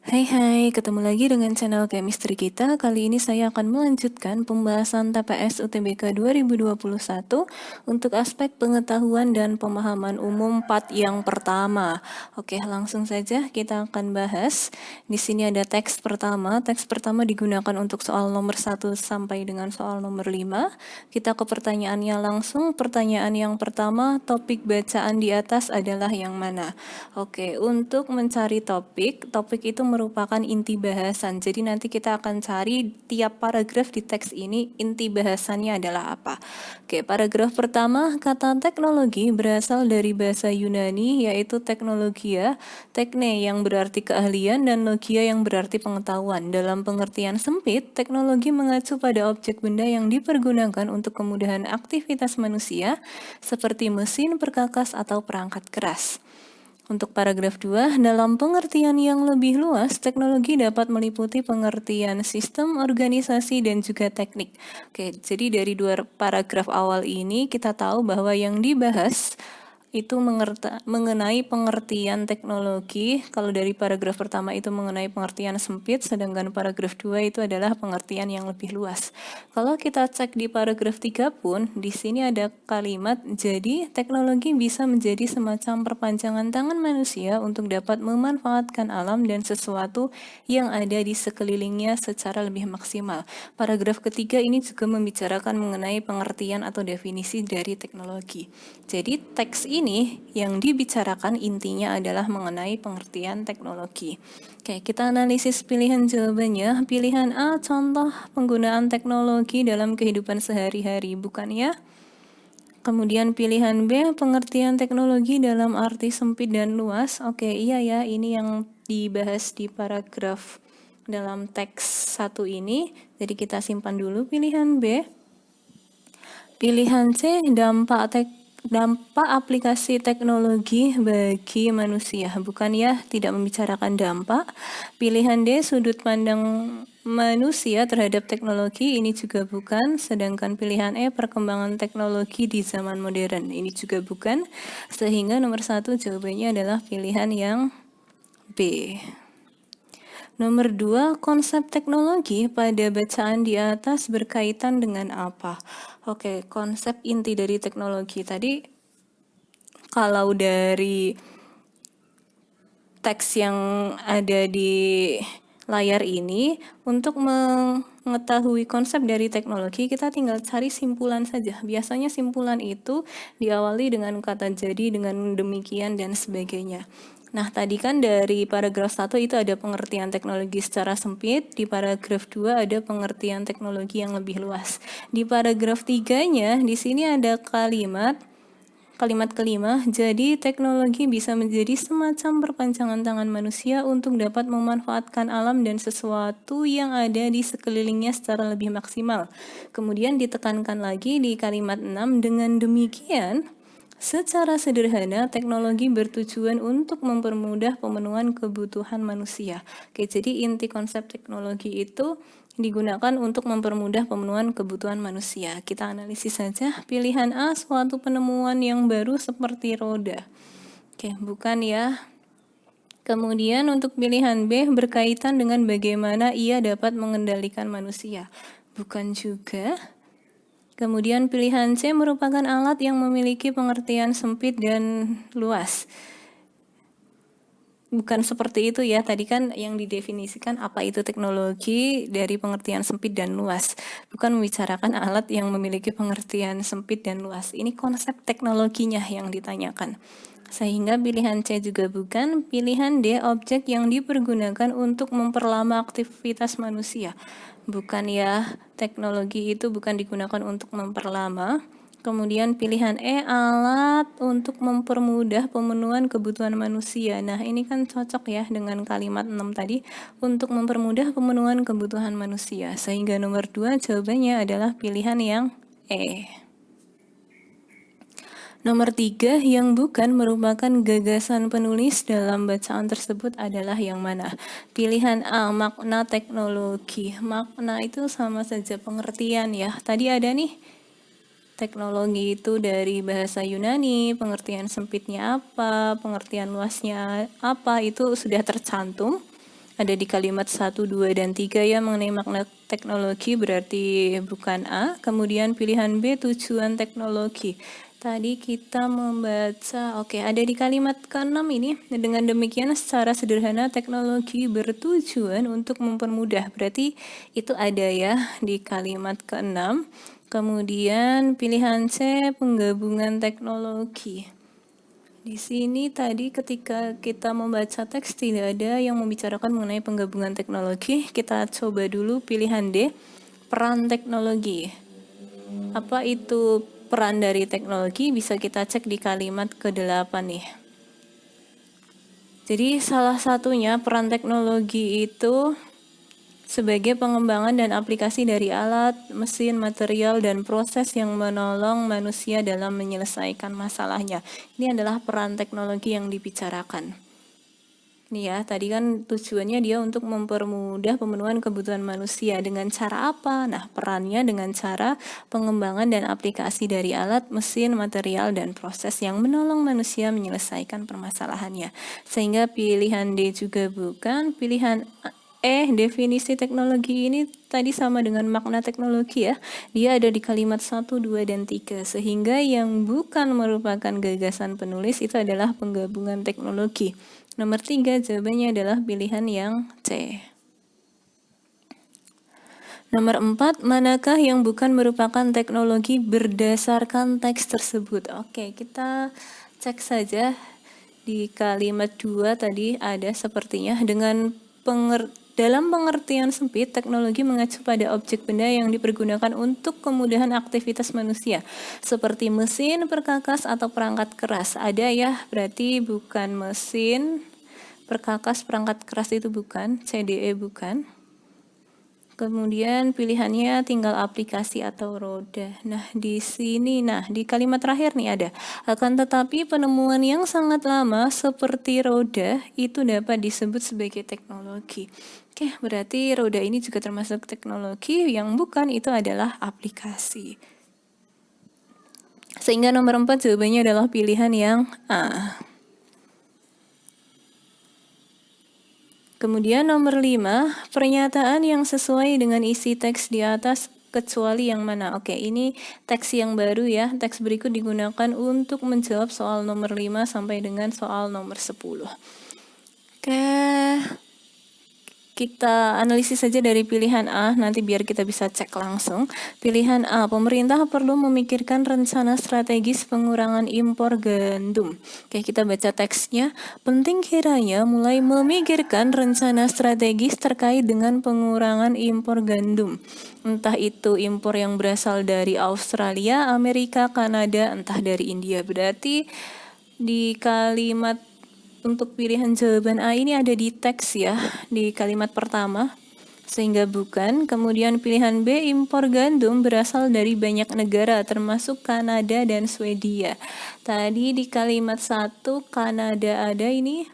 Hai, ketemu lagi dengan channel Chemistry kita. Kali ini saya akan melanjutkan pembahasan TPS UTBK 2021 untuk aspek pengetahuan dan pemahaman umum part yang pertama. Oke, langsung saja kita akan bahas. Di sini ada teks pertama. Teks pertama digunakan untuk soal nomor 1 sampai dengan soal nomor 5. Kita ke pertanyaannya langsung. Pertanyaan yang pertama, topik bacaan di atas adalah yang mana? Oke, untuk mencari topik itu merupakan inti bahasan. Jadi nanti kita akan cari tiap paragraf di teks ini inti bahasannya adalah apa. Oke, paragraf pertama, kata teknologi berasal dari bahasa Yunani yaitu teknologia, tekne yang berarti keahlian dan logia yang berarti pengetahuan. Dalam pengertian sempit, teknologi mengacu pada objek benda yang dipergunakan untuk kemudahan aktivitas manusia seperti mesin, perkakas, atau perangkat keras. Untuk paragraf 2, dalam pengertian yang lebih luas, teknologi dapat meliputi pengertian sistem, organisasi, dan juga teknik. Oke, jadi dari dua paragraf awal ini kita tahu bahwa yang dibahas itu mengenai pengertian teknologi. Kalau dari paragraf pertama itu mengenai pengertian sempit, sedangkan paragraf 2 itu adalah pengertian yang lebih luas. Kalau kita cek di paragraf 3 pun, di sini ada kalimat, jadi teknologi bisa menjadi semacam perpanjangan tangan manusia untuk dapat memanfaatkan alam dan sesuatu yang ada di sekelilingnya secara lebih maksimal. Paragraf ketiga ini juga membicarakan mengenai pengertian atau definisi dari teknologi. Jadi teks ini yang dibicarakan intinya adalah mengenai pengertian teknologi. Oke, kita analisis pilihan jawabannya. Pilihan A, contoh penggunaan teknologi dalam kehidupan sehari-hari, bukan ya? Kemudian pilihan B, pengertian teknologi dalam arti sempit dan luas. Oke, iya ya, ini yang dibahas di paragraf dalam teks 1 ini. Jadi kita simpan dulu pilihan B. Pilihan C, dampak aplikasi teknologi bagi manusia. Bukan ya, tidak membicarakan dampak. Pilihan D, sudut pandang manusia terhadap teknologi, ini juga bukan. Sedangkan pilihan E, perkembangan teknologi di zaman modern, ini juga bukan. Sehingga nomor 1 jawabannya adalah pilihan yang B. Nomor 2, konsep teknologi pada bacaan di atas berkaitan dengan apa? Oke, konsep inti dari teknologi tadi, kalau dari teks yang ada di layar ini, untuk mengetahui konsep dari teknologi, kita tinggal cari simpulan saja. Biasanya simpulan itu diawali dengan kata jadi, dengan demikian, dan sebagainya. Nah, tadi kan dari paragraf 1 itu ada pengertian teknologi secara sempit, di paragraf 2 ada pengertian teknologi yang lebih luas. Di paragraf 3-nya, di sini ada kalimat kelima, jadi teknologi bisa menjadi semacam perpanjangan tangan manusia untuk dapat memanfaatkan alam dan sesuatu yang ada di sekelilingnya secara lebih maksimal. Kemudian ditekankan lagi di kalimat 6, dengan demikian, secara sederhana, teknologi bertujuan untuk mempermudah pemenuhan kebutuhan manusia. Oke, jadi inti konsep teknologi itu digunakan untuk mempermudah pemenuhan kebutuhan manusia. Kita analisis saja. Pilihan A, suatu penemuan yang baru seperti roda. Oke, bukan ya. Kemudian untuk pilihan B, berkaitan dengan bagaimana ia dapat mengendalikan manusia. Bukan juga. Kemudian pilihan C, merupakan alat yang memiliki pengertian sempit dan luas. Bukan seperti itu ya, tadi kan yang didefinisikan apa itu teknologi dari pengertian sempit dan luas. Bukan membicarakan alat yang memiliki pengertian sempit dan luas. Ini konsep teknologinya yang ditanyakan. Sehingga pilihan C juga bukan. Pilihan D, objek yang dipergunakan untuk memperlama aktivitas manusia. Bukan ya, teknologi itu bukan digunakan untuk memperlama. Kemudian pilihan E, alat untuk mempermudah pemenuhan kebutuhan manusia. Nah, ini kan cocok ya dengan kalimat 6 tadi, untuk mempermudah pemenuhan kebutuhan manusia. Sehingga nomor 2 jawabannya adalah pilihan yang E. Nomor 3, yang bukan merupakan gagasan penulis dalam bacaan tersebut adalah yang mana? Pilihan A, makna teknologi. Makna itu sama saja pengertian ya. Tadi ada nih, teknologi itu dari bahasa Yunani, pengertian sempitnya apa, pengertian luasnya apa, itu sudah tercantum. Ada di kalimat 1, 2, dan 3 ya mengenai makna teknologi, berarti bukan A. Kemudian pilihan B, tujuan teknologi. Tadi kita membaca, oke, ada di kalimat ke-6 ini. Dengan demikian secara sederhana teknologi bertujuan untuk mempermudah. Berarti itu ada ya di kalimat ke-6. Kemudian pilihan C, penggabungan teknologi. Di sini tadi ketika kita membaca teks tidak ada yang membicarakan mengenai penggabungan teknologi. Kita coba dulu pilihan D, peran teknologi. Apa itu peran dari teknologi? Bisa kita cek di kalimat ke-8 nih. Jadi salah satunya peran teknologi itu sebagai pengembangan dan aplikasi dari alat, mesin, material, dan proses yang menolong manusia dalam menyelesaikan masalahnya. Ini adalah peran teknologi yang dibicarakan. Nih ya, tadi kan tujuannya dia untuk mempermudah pemenuhan kebutuhan manusia. Dengan cara apa? Nah, perannya dengan cara pengembangan dan aplikasi dari alat, mesin, material, dan proses yang menolong manusia menyelesaikan permasalahannya. Sehingga pilihan D juga bukan, pilihan definisi teknologi ini tadi sama dengan makna teknologi ya. Dia ada di kalimat 1, 2, dan 3. Sehingga yang bukan merupakan gagasan penulis itu adalah penggabungan teknologi. Nomor 3 jawabannya adalah pilihan yang C. Nomor 4, manakah yang bukan merupakan teknologi berdasarkan teks tersebut? Oke, kita cek saja di kalimat 2 tadi ada sepertinya dengan dalam pengertian sempit, teknologi mengacu pada objek benda yang dipergunakan untuk kemudahan aktivitas manusia, seperti mesin, perkakas, atau perangkat keras. Ada ya, berarti bukan mesin, perkakas, perangkat keras itu bukan, CDE bukan. Kemudian pilihannya tinggal aplikasi atau roda. Nah, di sini, di kalimat terakhir nih ada. Akan tetapi penemuan yang sangat lama seperti roda itu dapat disebut sebagai teknologi. Oke, berarti roda ini juga termasuk teknologi, yang bukan itu adalah aplikasi. Sehingga nomor 4 jawabannya adalah pilihan yang A. Kemudian nomor 5, pernyataan yang sesuai dengan isi teks di atas kecuali yang mana? Oke, ini teks yang baru ya. Teks berikut digunakan untuk menjawab soal nomor 5 sampai dengan soal nomor 10. Oke, kita analisis saja dari pilihan A, nanti biar kita bisa cek langsung. Pilihan A, pemerintah perlu memikirkan rencana strategis pengurangan impor gandum. Oke, kita baca teksnya. Penting kiranya mulai memikirkan rencana strategis terkait dengan pengurangan impor gandum. Entah itu impor yang berasal dari Australia, Amerika, Kanada, entah dari India. Berarti di kalimat untuk pilihan jawaban A ini ada di teks ya, di kalimat pertama, sehingga bukan. Kemudian pilihan B, impor gandum berasal dari banyak negara, termasuk Kanada dan Swedia. Tadi di kalimat 1 Kanada ada ini,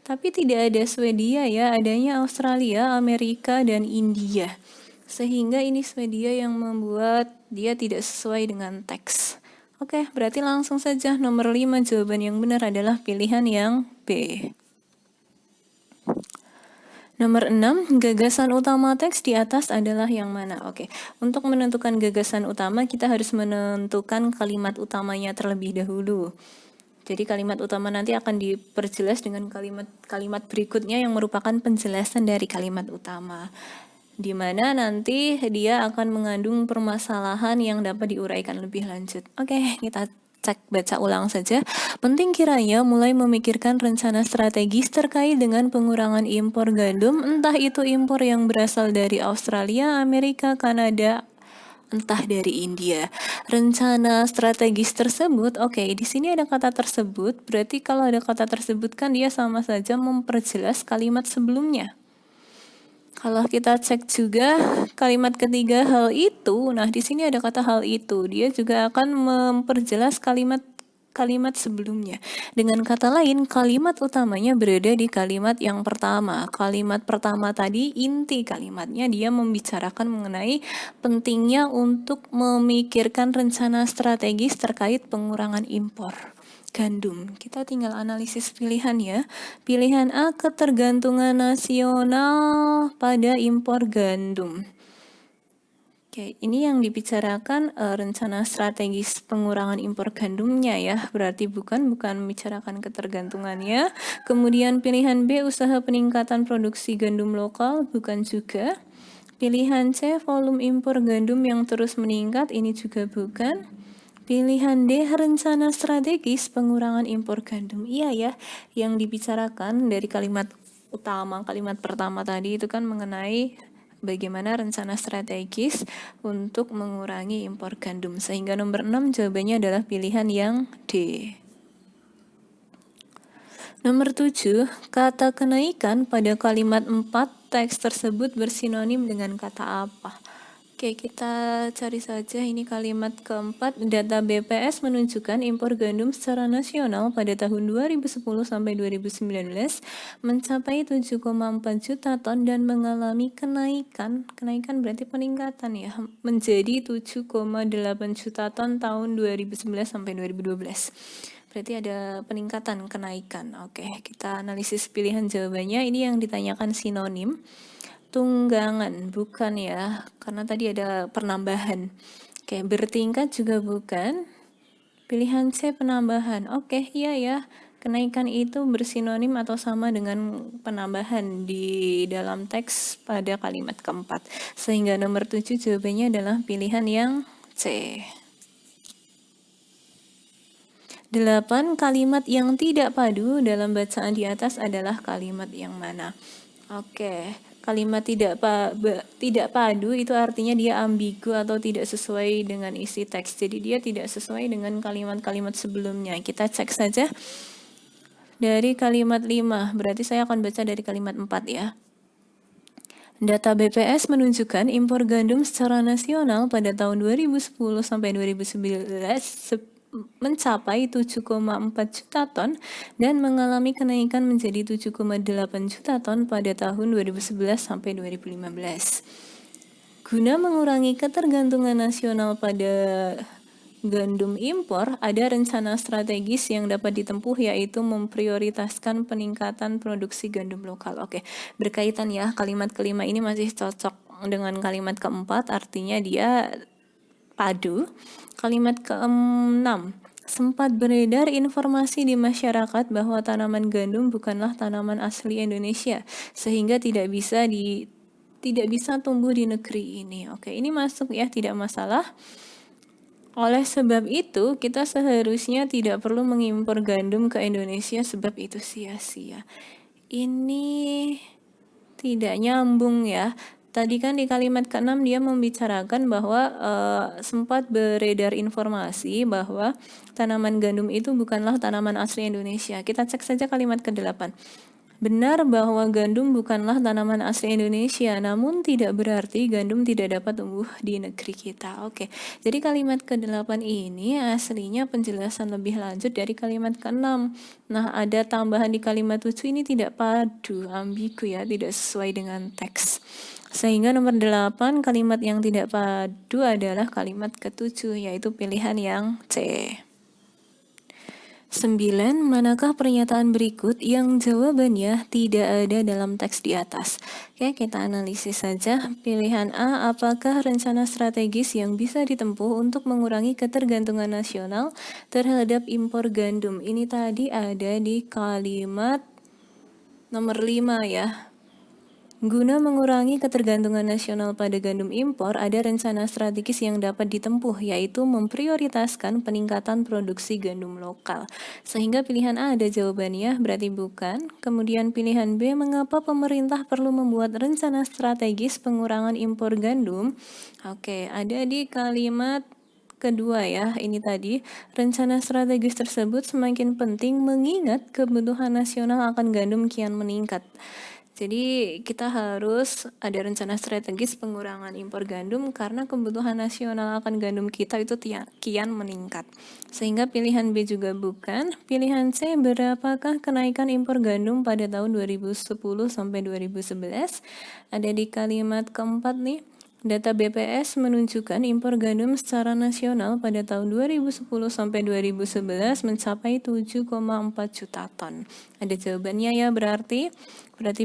tapi tidak ada Swedia ya, adanya Australia, Amerika, dan India. Sehingga ini Swedia yang membuat dia tidak sesuai dengan teks. Oke, berarti langsung saja nomor 5 jawaban yang benar adalah pilihan yang B. Nomor 6, gagasan utama teks di atas adalah yang mana? Oke, untuk menentukan gagasan utama kita harus menentukan kalimat utamanya terlebih dahulu. Jadi kalimat utama nanti akan diperjelas dengan kalimat berikutnya yang merupakan penjelasan dari kalimat utama, di mana nanti dia akan mengandung permasalahan yang dapat diuraikan lebih lanjut. Oke, kita cek baca ulang saja. Penting kiranya mulai memikirkan rencana strategis terkait dengan pengurangan impor gandum, entah itu impor yang berasal dari Australia, Amerika, Kanada, entah dari India. Rencana strategis tersebut, oke, di sini ada kata tersebut, berarti kalau ada kata tersebut kan dia sama saja memperjelas kalimat sebelumnya. Kalau kita cek juga kalimat ketiga hal itu, nah di sini ada kata hal itu, dia juga akan memperjelas kalimat kalimat sebelumnya. Dengan kata lain, kalimat utamanya berada di kalimat yang pertama. Kalimat pertama tadi, inti kalimatnya dia membicarakan mengenai pentingnya untuk memikirkan rencana strategis terkait pengurangan impor gandum. Kita tinggal analisis pilihan ya. Pilihan A, ketergantungan nasional pada impor gandum. Oke, ini yang dibicarakan rencana strategis pengurangan impor gandumnya ya, berarti bukan membicarakan ketergantungannya. Kemudian pilihan B, usaha peningkatan produksi gandum lokal, bukan juga. Pilihan C, volume impor gandum yang terus meningkat, ini juga bukan. Pilihan D, rencana strategis pengurangan impor gandum. Iya ya, yang dibicarakan dari kalimat utama, kalimat pertama tadi itu kan mengenai bagaimana rencana strategis untuk mengurangi impor gandum. Sehingga nomor 6 jawabannya adalah pilihan yang D. Nomor 7, kata kenaikan pada kalimat 4 teks tersebut bersinonim dengan kata apa? Oke, kita cari saja ini kalimat keempat. Data BPS menunjukkan impor gandum secara nasional pada tahun 2010 sampai 2019 mencapai 7,4 juta ton dan mengalami kenaikan. Kenaikan berarti peningkatan ya, menjadi 7,8 juta ton tahun 2011 sampai 2012. Berarti ada peningkatan, kenaikan. Oke, kita analisis pilihan jawabannya. Ini yang ditanyakan sinonim. Tunggangan, bukan ya, karena tadi ada penambahan. Oke, bertingkat juga bukan. Pilihan C, penambahan. Oke, iya ya, kenaikan itu bersinonim atau sama dengan penambahan di dalam teks pada kalimat keempat. Sehingga nomor 7 jawabannya adalah pilihan yang C. 8. Kalimat yang tidak padu dalam bacaan di atas adalah kalimat yang mana? Oke, kalimat tidak padu itu artinya dia ambigu atau tidak sesuai dengan isi teks. Jadi dia tidak sesuai dengan kalimat-kalimat sebelumnya. Kita cek saja dari kalimat 5. Berarti saya akan baca dari kalimat 4 ya. Data BPS menunjukkan impor gandum secara nasional pada tahun 2010 sampai 2019 mencapai 7,4 juta ton dan mengalami kenaikan menjadi 7,8 juta ton pada tahun 2011 sampai 2015. Guna mengurangi ketergantungan nasional pada gandum impor, ada rencana strategis yang dapat ditempuh yaitu memprioritaskan peningkatan produksi gandum lokal. Oke, berkaitan ya, kalimat kelima ini masih cocok dengan kalimat keempat, artinya dia padu. Kalimat ke-6, sempat beredar informasi di masyarakat bahwa tanaman gandum bukanlah tanaman asli Indonesia, sehingga tidak bisa tumbuh di negeri ini. Oke, ini masuk ya, tidak masalah. Oleh sebab itu, kita seharusnya tidak perlu mengimpor gandum ke Indonesia sebab itu sia-sia. Ini tidak nyambung ya. Tadi kan di kalimat ke-6 dia membicarakan bahwa sempat beredar informasi bahwa tanaman gandum itu bukanlah tanaman asli Indonesia. Kita cek saja kalimat ke-8. Benar bahwa gandum bukanlah tanaman asli Indonesia, namun tidak berarti gandum tidak dapat tumbuh di negeri kita. Oke, jadi kalimat ke-8 ini aslinya penjelasan lebih lanjut dari kalimat ke-6. Nah, ada tambahan di kalimat 7 ini tidak padu, ambigu ya, tidak sesuai dengan teks. Sehingga nomor 8, kalimat yang tidak padu adalah kalimat ke-7, yaitu pilihan yang C. 9. Manakah pernyataan berikut yang jawabannya tidak ada dalam teks di atas? Oke, kita analisis saja. Pilihan A, apakah rencana strategis yang bisa ditempuh untuk mengurangi ketergantungan nasional terhadap impor gandum? Ini tadi ada di kalimat nomor 5 ya. Guna mengurangi ketergantungan nasional pada gandum impor, ada rencana strategis yang dapat ditempuh, yaitu memprioritaskan peningkatan produksi gandum lokal. Sehingga pilihan A ada jawabannya, berarti bukan. Kemudian pilihan B, mengapa pemerintah perlu membuat rencana strategis pengurangan impor gandum? Oke, ada di kalimat kedua ya, ini tadi, rencana strategis tersebut semakin penting mengingat kebutuhan nasional akan gandum kian meningkat. Jadi kita harus ada rencana strategis pengurangan impor gandum karena kebutuhan nasional akan gandum kita itu kian meningkat. Sehingga pilihan B juga bukan. Pilihan C, berapakah kenaikan impor gandum pada tahun 2010 sampai 2011? Ada di kalimat keempat nih. Data BPS menunjukkan impor gandum secara nasional pada tahun 2010 sampai 2011 mencapai 7,4 juta ton. Ada jawabannya ya berarti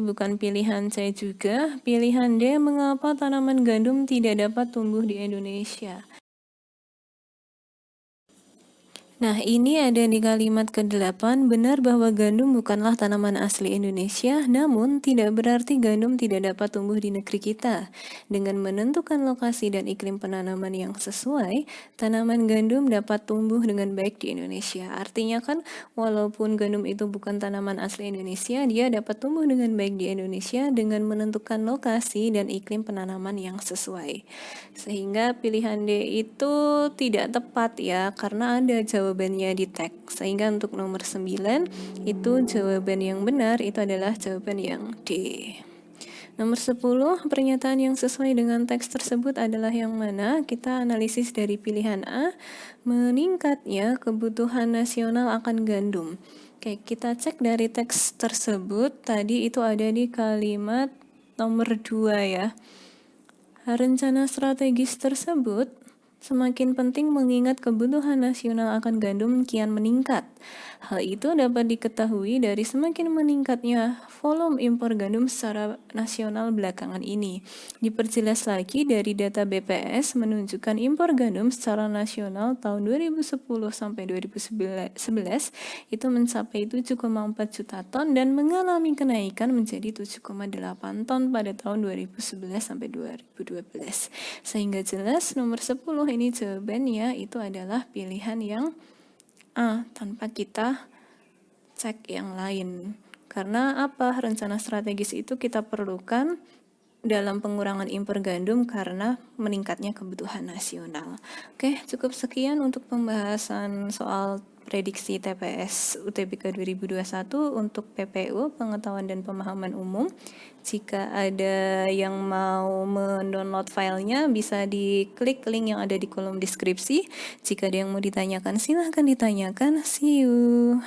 bukan pilihan C juga. Pilihan D, mengapa tanaman gandum tidak dapat tumbuh di Indonesia? Nah, ini ada di kalimat ke-8, benar bahwa gandum bukanlah tanaman asli Indonesia, namun tidak berarti gandum tidak dapat tumbuh di negeri kita. Dengan menentukan lokasi dan iklim penanaman yang sesuai, tanaman gandum dapat tumbuh dengan baik di Indonesia. Artinya kan, walaupun gandum itu bukan tanaman asli Indonesia, dia dapat tumbuh dengan baik di Indonesia dengan menentukan lokasi dan iklim penanaman yang sesuai. Sehingga pilihan D itu tidak tepat ya, karena ada jawabannya di teks. Sehingga untuk nomor 9 itu jawaban yang benar itu adalah jawaban yang D. Nomor 10, pernyataan yang sesuai dengan teks tersebut adalah yang mana? Kita analisis dari pilihan A, meningkatnya kebutuhan nasional akan gandum. Oke, kita cek dari teks tersebut, tadi itu ada di kalimat nomor 2 ya. Rencana strategis tersebut semakin penting mengingat kebutuhan nasional akan gandum kian meningkat. Hal itu dapat diketahui dari semakin meningkatnya volume impor gandum secara nasional belakangan ini. Diperjelas lagi dari data BPS menunjukkan impor gandum secara nasional tahun 2010 sampai 2011 itu mencapai 7,4 juta ton dan mengalami kenaikan menjadi 7,8 ton pada tahun 2011 sampai 2012. Sehingga jelas nomor 10 ini jawabannya itu adalah pilihan yang A tanpa kita cek yang lain. Karena apa? Rencana strategis itu kita perlukan dalam pengurangan impor gandum karena meningkatnya kebutuhan nasional. Oke, cukup sekian untuk pembahasan soal prediksi TPS UTBK 2021 untuk PPU, pengetahuan dan pemahaman umum. Jika ada yang mau mendownload filenya, bisa diklik link yang ada di kolom deskripsi. Jika ada yang mau ditanyakan, silahkan ditanyakan. See you.